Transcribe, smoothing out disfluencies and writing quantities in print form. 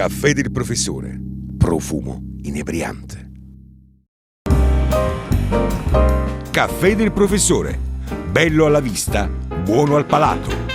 Caffè del professore. Profumo inebriante. Caffè del professore. Bello alla vista, buono al palato.